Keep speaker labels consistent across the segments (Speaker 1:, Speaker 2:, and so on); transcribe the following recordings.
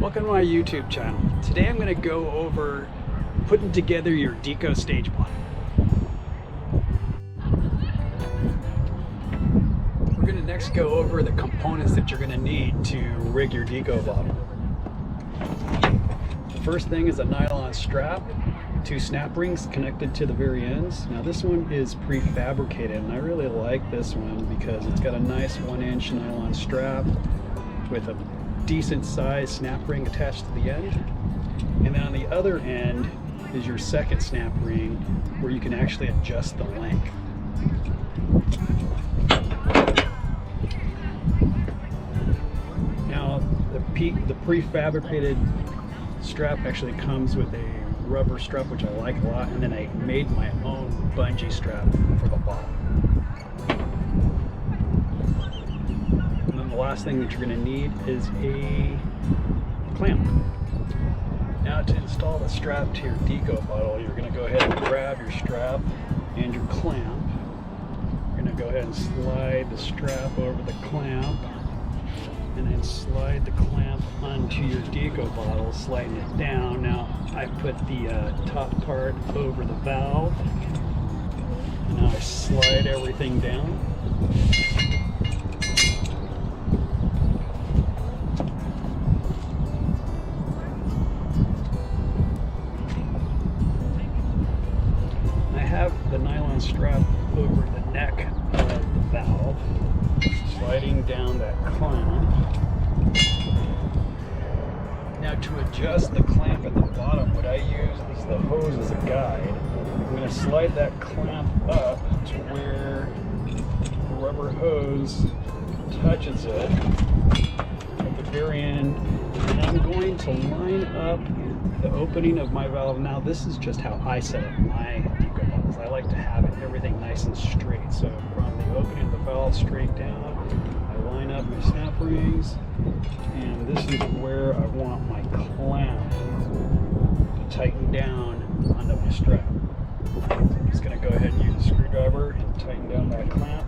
Speaker 1: Welcome to my YouTube channel. Today I'm going to go over putting together your Deco stage bottle. We're going to next go over the components that you're going to need to rig your Deco bottle. The first thing is a nylon strap, 2 snap rings connected to the very ends. Now this one is prefabricated and I really like this one because it's got a nice 1-inch nylon strap with a decent sized snap ring attached to the end, and then on the other end is your second snap ring where you can actually adjust the length. Now the prefabricated strap actually comes with a rubber strap, which I like a lot, and then I made my own bungee strap for the bottle. The last thing that you're going to need is a clamp. Now to install the strap to your Deco bottle, you're going to go ahead and grab your strap and your clamp. You're going to go ahead and slide the strap over the clamp and then slide the clamp onto your Deco bottle, sliding it down. Now I put the top part over the valve and now I slide everything down. Have the nylon strap over the neck of the valve, sliding down that clamp. Now to adjust the clamp at the bottom, what I use is the hose as a guide. I'm going to slide that clamp up to where the rubber hose touches it at the very end, and I'm going to line up the opening of my valve. Now this is just how I set up my Deco bottles. I like to have everything nice and straight. So from the opening of the valve straight down, I line up my snap rings, and this is where I want my clamp to tighten down onto my strap. So I'm just going to go ahead and use a screwdriver and tighten down that clamp.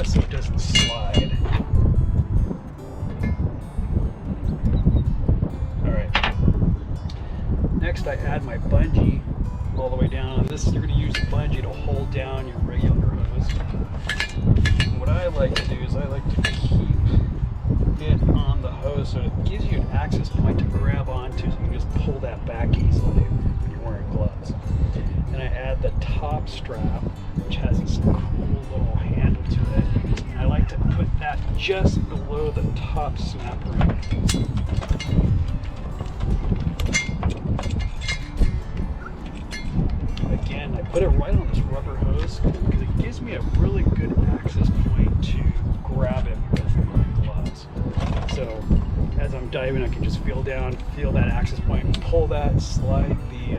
Speaker 1: So it doesn't slide. Alright. Next I add my bungee all the way down. On this, you're going to use the bungee to hold down your regular hose. And what I like to do is I like to keep it on the hose so it gives you an access point to grab onto, so you can just pull that back easily when you're wearing gloves. Then I add the top strap, which has this cool little handle to it. I like to put that just below the top snap ring. Again, I put it right on this rubber hose because it gives me a really good access point to grab it with my gloves. So as I'm diving, I can just feel down, feel that access point, pull that, slide the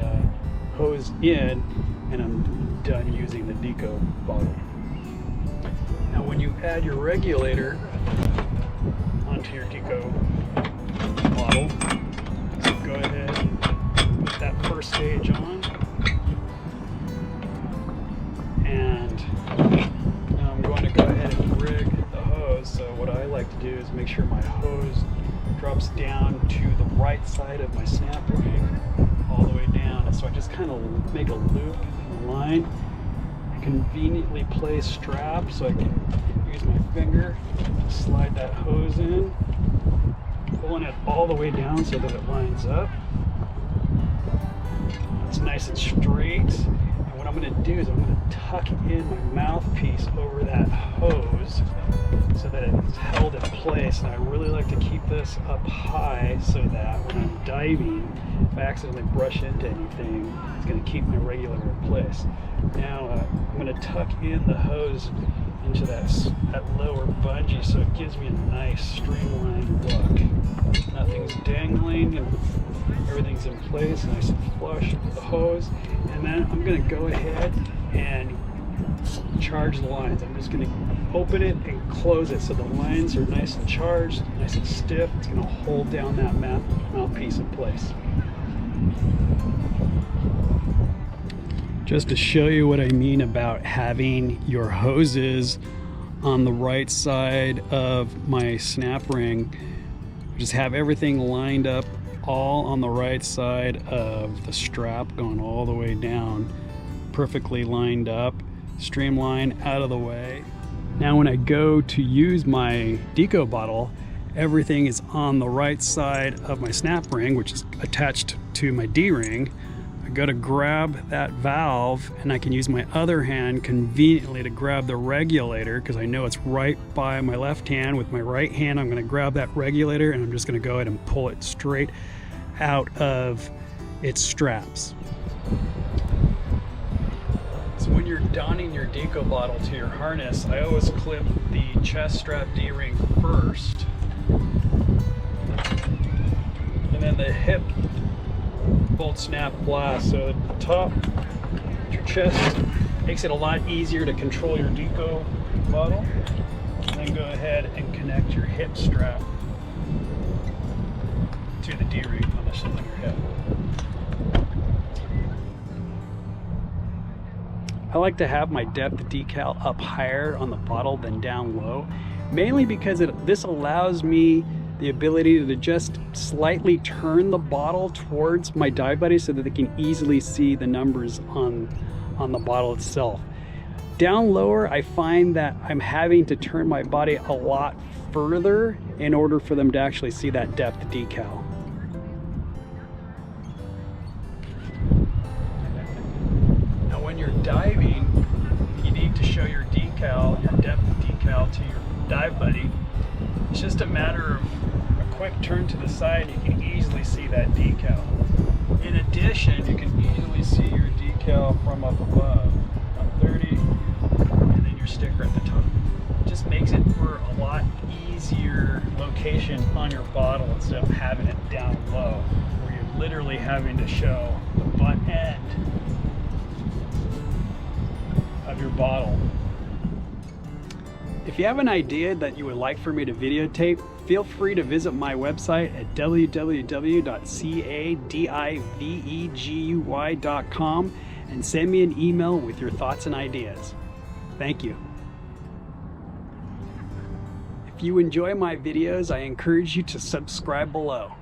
Speaker 1: hose in, and I'm done using the Deco bottle. Now when you add your regulator onto your Deco bottle, so go ahead and put that first stage on, and now I'm going to go ahead and rig the hose. So what I like to do is make sure my hose drops down to the right side of my snap ring all the way down, and so I just kind of make a loop in the line. Conveniently place strap so I can use my finger to slide that hose in, pulling it all the way down so that it lines up. It's nice and straight. And what I'm going to do is I'm going to tuck in my mouthpiece over that hose so that it's held in place. And I really like to keep this up high so that when I'm diving, if I accidentally brush into anything, it's going to keep my regulator in place. Now I'm going to tuck in the hose into that lower bungee so it gives me a nice streamlined look. Nothing's dangling and everything's in place, nice and flush with the hose. And then I'm going to go ahead and charge the lines. I'm just going to open it and close it so the lines are nice and charged, nice and stiff. It's going to hold down that mouthpiece in place. Just to show you what I mean about having your hoses on the right side of my snap ring, just have everything lined up all on the right side of the strap, going all the way down, perfectly lined up, streamline out of the way. Now when I go to use my Deco bottle, everything is on the right side of my snap ring, which is attached to my D-ring. I go to grab that valve and I can use my other hand conveniently to grab the regulator because I know it's right by my left hand. With my right hand, I'm going to grab that regulator and I'm just going to go ahead and pull it straight out of its straps. So when you're donning your Deco bottle to your harness, I always clip the chest strap D-ring first, and then the hip bolt snap last. So at the top, your chest makes it a lot easier to control your Deco bottle. And then go ahead and connect your hip strap to the D-ring on your hip. I like to have my depth decal up higher on the bottle than down low, mainly because this allows me the ability to just slightly turn the bottle towards my dive buddy so that they can easily see the numbers on the bottle itself. Down lower, I find that I'm having to turn my body a lot further in order for them to actually see that depth decal. When you're diving, you need to show your decal, your depth decal to your dive buddy. It's just a matter of a quick turn to the side. You can easily see that decal. In addition, you can easily see your decal from up above on 30, and then your sticker at the top. It just makes it for a lot easier location on your bottle instead of having it down low, where you're literally having to show the butt end of your bottle. If you have an idea that you would like for me to videotape, feel free to visit my website at www.cadivegui.com and send me an email with your thoughts and ideas. Thank you. If you enjoy my videos, I encourage you to subscribe below.